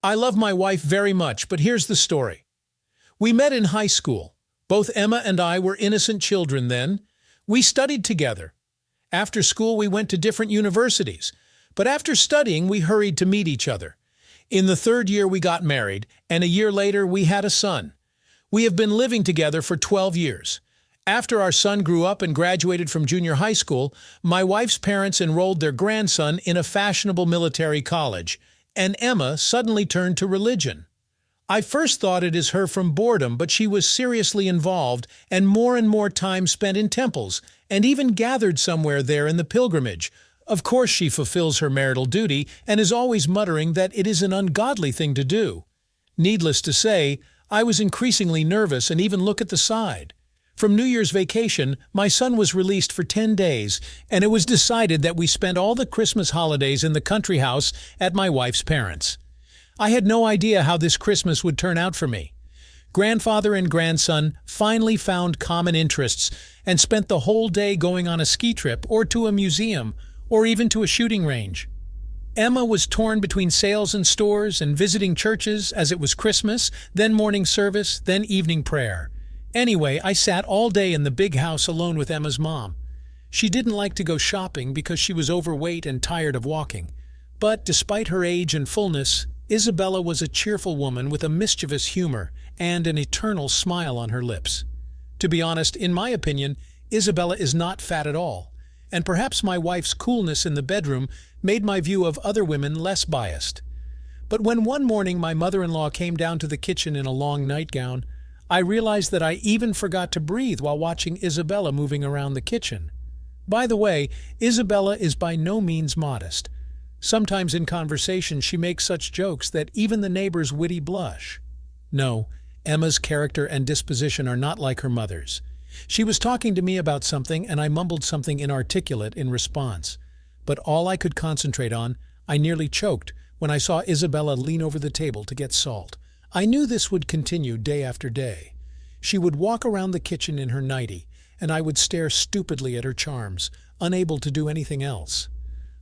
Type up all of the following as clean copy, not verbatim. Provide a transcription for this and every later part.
I love my wife very much, but here's the story. We met in high school. Both Emma and I were innocent children then. We studied together. After school, we went to different universities. But after studying, we hurried to meet each other. In the third year, we got married, and a year later, we had a son. We have been living together for 12 years. After our son grew up and graduated from junior high school, my wife's parents enrolled their grandson in a fashionable military college, and Emma suddenly turned to religion. I first thought it is her from boredom, but she was seriously involved and more time spent in temples, and even gathered somewhere there in the pilgrimage. Of course she fulfills her marital duty and is always muttering that it is an ungodly thing to do. Needless to say, I was increasingly nervous and even look at the side. From New Year's vacation, my son was released for 10 days, and it was decided that we spent all the Christmas holidays in the country house at my wife's parents'. I had no idea how this Christmas would turn out for me. Grandfather and grandson finally found common interests and spent the whole day going on a ski trip or to a museum or even to a shooting range. Emma was torn between sales and stores and visiting churches as it was Christmas, then morning service, then evening prayer. Anyway, I sat all day in the big house alone with Emma's mom. She didn't like to go shopping because she was overweight and tired of walking. But despite her age and fullness, Isabella was a cheerful woman with a mischievous humor and an eternal smile on her lips. To be honest, in my opinion, Isabella is not fat at all, and perhaps my wife's coolness in the bedroom made my view of other women less biased. But when one morning my mother-in-law came down to the kitchen in a long nightgown, I realized that I even forgot to breathe while watching Isabella moving around the kitchen. By the way, Isabella is by no means modest. Sometimes in conversation she makes such jokes that even the neighbors witty blush. No, Emma's character and disposition are not like her mother's. She was talking to me about something and I mumbled something inarticulate in response. But all I could concentrate on, I nearly choked when I saw Isabella lean over the table to get salt. I knew this would continue day after day. She would walk around the kitchen in her nightie, and I would stare stupidly at her charms, unable to do anything else.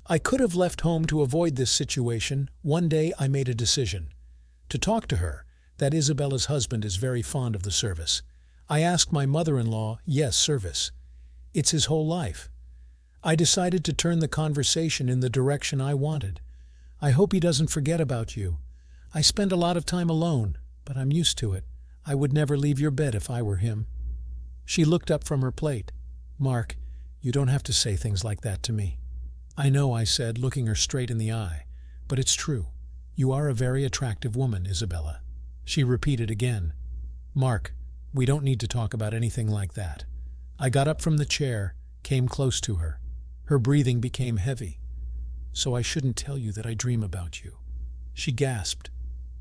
I could have left home to avoid this situation. One day I made a decision. To talk to her, that Isabella's husband is very fond of the service. I asked my mother-in-law, yes, service. It's his whole life. I decided to turn the conversation in the direction I wanted. I hope he doesn't forget about you. I spend a lot of time alone, but I'm used to it. I would never leave your bed if I were him. She looked up from her plate. Mark, you don't have to say things like that to me. I know, I said, looking her straight in the eye, but it's true. You are a very attractive woman, Isabella. She repeated again. Mark, we don't need to talk about anything like that. I got up from the chair, came close to her. Her breathing became heavy. So I shouldn't tell you that I dream about you. She gasped.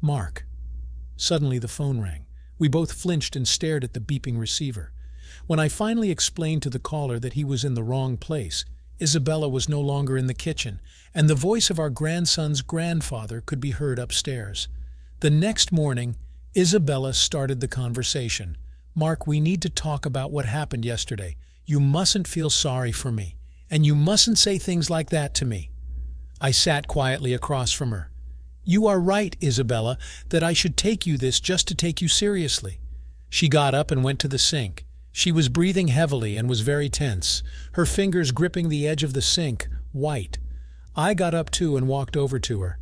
Mark. Suddenly the phone rang. We both flinched and stared at the beeping receiver. When I finally explained to the caller that he was in the wrong place, Isabella was no longer in the kitchen, and the voice of our grandson's grandfather could be heard upstairs. The next morning, Isabella started the conversation. Mark, we need to talk about what happened yesterday. You mustn't feel sorry for me, and you mustn't say things like that to me. I sat quietly across from her. You are right, Isabella, that I should take you this just to take you seriously. She got up and went to the sink. She was breathing heavily and was very tense, her fingers gripping the edge of the sink, white. I got up too and walked over to her.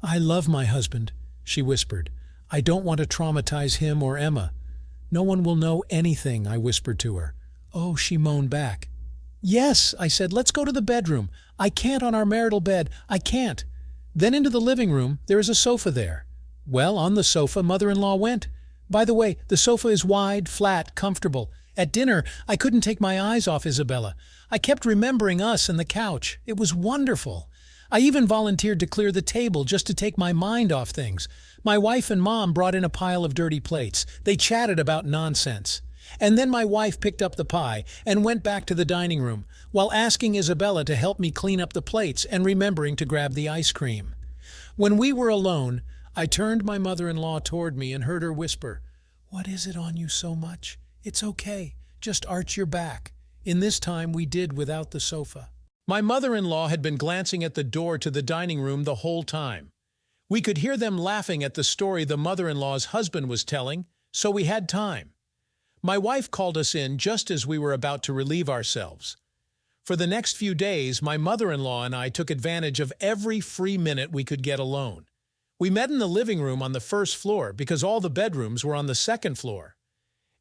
I love my husband, she whispered. I don't want to traumatize him or Emma. No one will know anything, I whispered to her. Oh, she moaned back. Yes, I said, let's go to the bedroom. I can't on our marital bed. I can't. Then into the living room. There is a sofa there. Well, on the sofa, mother-in-law went. By the way, the sofa is wide, flat, comfortable. At dinner, I couldn't take my eyes off Isabella. I kept remembering us and the couch. It was wonderful. I even volunteered to clear the table just to take my mind off things. My wife and mom brought in a pile of dirty plates. They chatted about nonsense. And then my wife picked up the pie and went back to the dining room, while asking Isabella to help me clean up the plates and remembering to grab the ice cream. When we were alone, I turned my mother-in-law toward me and heard her whisper, What is it on you so much? It's okay. Just arch your back. In this time we did without the sofa. My mother-in-law had been glancing at the door to the dining room the whole time. We could hear them laughing at the story the mother-in-law's husband was telling, so we had time. My wife called us in just as we were about to relieve ourselves. For the next few days, my mother-in-law and I took advantage of every free minute we could get alone. We met in the living room on the first floor because all the bedrooms were on the second floor.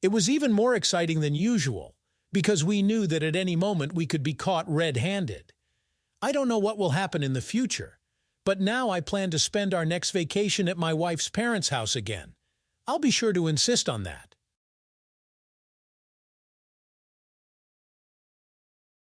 It was even more exciting than usual because we knew that at any moment we could be caught red-handed. I don't know what will happen in the future, but now I plan to spend our next vacation at my wife's parents' house again. I'll be sure to insist on that.